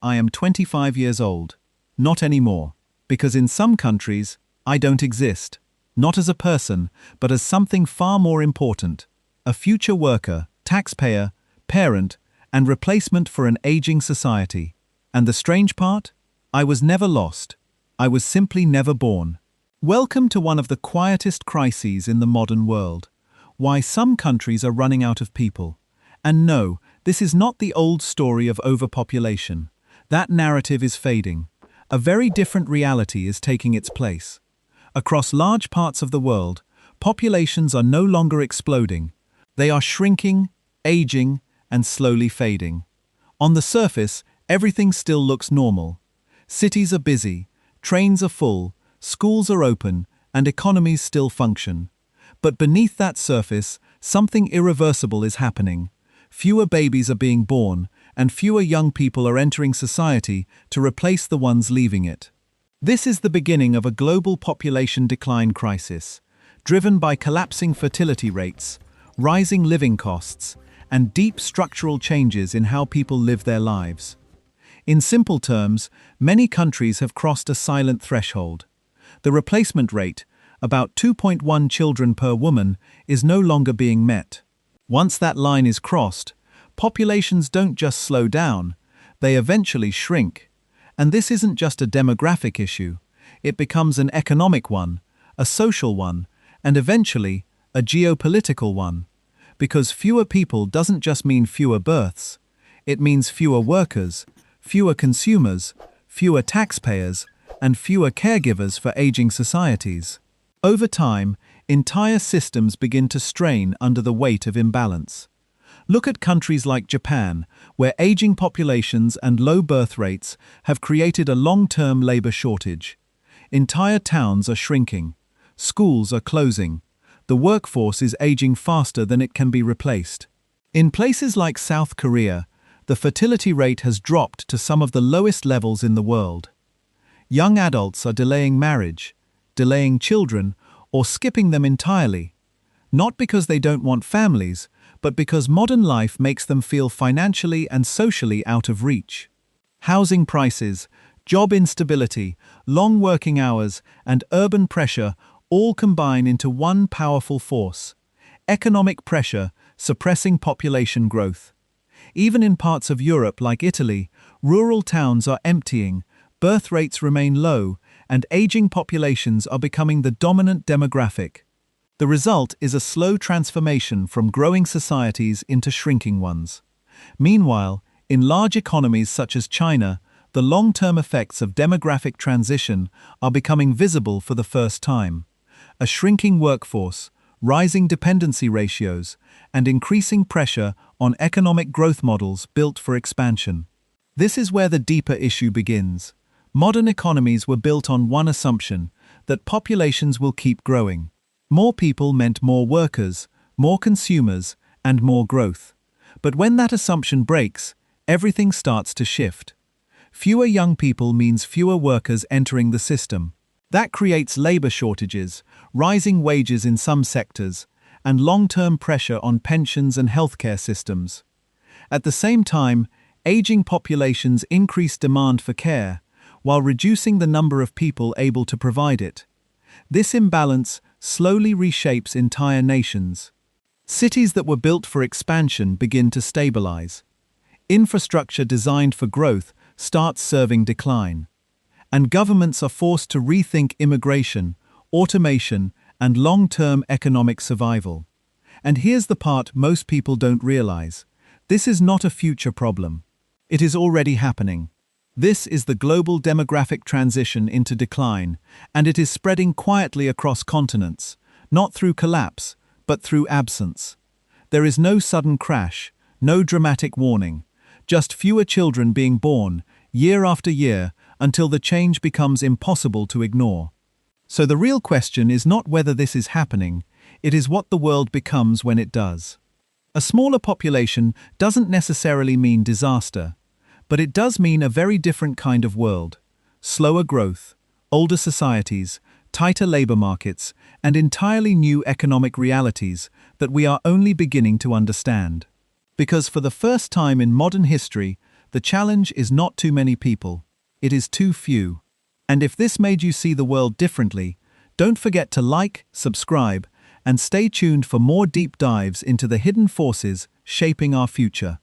I am 25 years old. Not anymore. Because in some countries, I don't exist. Not as a person, but as something far more important. A future worker, taxpayer, parent, and replacement for an aging society. And the strange part? I was never lost. I was simply never born. Welcome to one of the quietest crises in the modern world. Why some countries are running out of people. And no, this is not the old story of overpopulation. That narrative is fading. A very different reality is taking its place. Across large parts of the world, populations are no longer exploding. They are shrinking, aging, and slowly fading. On the surface, everything still looks normal. Cities are busy, trains are full, schools are open, and economies still function. But beneath that surface, something irreversible is happening. Fewer babies are being born, and fewer young people are entering society to replace the ones leaving it. This is the beginning of a global population decline crisis, driven by collapsing fertility rates, rising living costs, and deep structural changes in how people live their lives. In simple terms, many countries have crossed a silent threshold. The replacement rate, about 2.1 children per woman, is no longer being met. Once that line is crossed, populations don't just slow down, they eventually shrink. And this isn't just a demographic issue, it becomes an economic one, a social one, and eventually, a geopolitical one. Because fewer people doesn't just mean fewer births, it means fewer workers, fewer consumers, fewer taxpayers, and fewer caregivers for aging societies. Over time, entire systems begin to strain under the weight of imbalance. Look at countries like Japan, where aging populations and low birth rates have created a long-term labor shortage. Entire towns are shrinking. Schools are closing. The workforce is aging faster than it can be replaced. In places like South Korea, the fertility rate has dropped to some of the lowest levels in the world. Young adults are delaying marriage, delaying children, or skipping them entirely. Not because they don't want families, but because modern life makes them feel financially and socially out of reach. Housing prices, job instability, long working hours, and urban pressure all combine into one powerful force: economic pressure suppressing population growth. Even in parts of Europe like Italy, rural towns are emptying, birth rates remain low, and aging populations are becoming the dominant demographic. The result is a slow transformation from growing societies into shrinking ones. Meanwhile, in large economies such as China, the long-term effects of demographic transition are becoming visible for the first time. A shrinking workforce, rising dependency ratios, and increasing pressure on economic growth models built for expansion. This is where the deeper issue begins. Modern economies were built on one assumption, that populations will keep growing. More people meant more workers, more consumers, and more growth. But when that assumption breaks, everything starts to shift. Fewer young people means fewer workers entering the system. That creates labor shortages, rising wages in some sectors, and long-term pressure on pensions and healthcare systems. At the same time, aging populations increase demand for care, while reducing the number of people able to provide it. This imbalance slowly reshapes entire nations. Cities that were built for expansion begin to stabilize. Infrastructure designed for growth starts serving decline. And governments are forced to rethink immigration, automation, and long-term economic survival. And here's the part most people don't realize. This is not a future problem. It is already happening. This is the global demographic transition into decline, and it is spreading quietly across continents, not through collapse, but through absence. There is no sudden crash, no dramatic warning, just fewer children being born, year after year, until the change becomes impossible to ignore. So the real question is not whether this is happening, it is what the world becomes when it does. A smaller population doesn't necessarily mean disaster. But it does mean a very different kind of world. Slower growth, older societies, tighter labor markets, and entirely new economic realities that we are only beginning to understand. Because for the first time in modern history, The challenge is not too many people. It is too few. And if this made you see the world differently, don't forget to like, subscribe, and stay tuned for more deep dives into the hidden forces shaping our future.